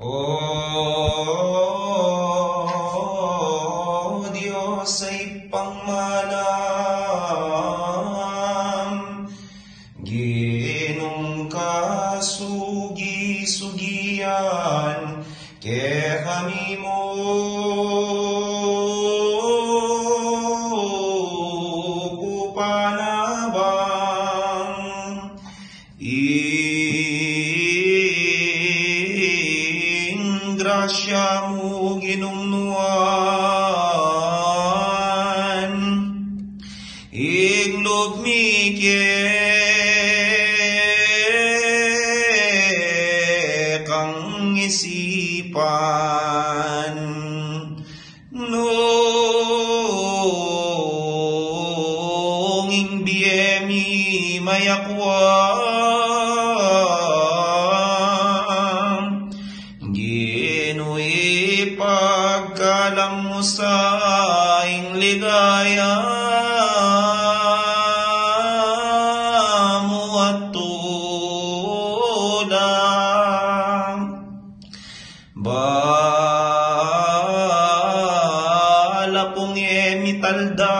O Diyos ay pangmalam, Ginong kasugi-sugian, ke kami mo pupanabang, grasya mo ginungnuan, iglob mi kang isipan, nung imbiemi mayakwang, Gino'y pagkalang mo sa ing ligaya mo at tulang. Bala pong emitalda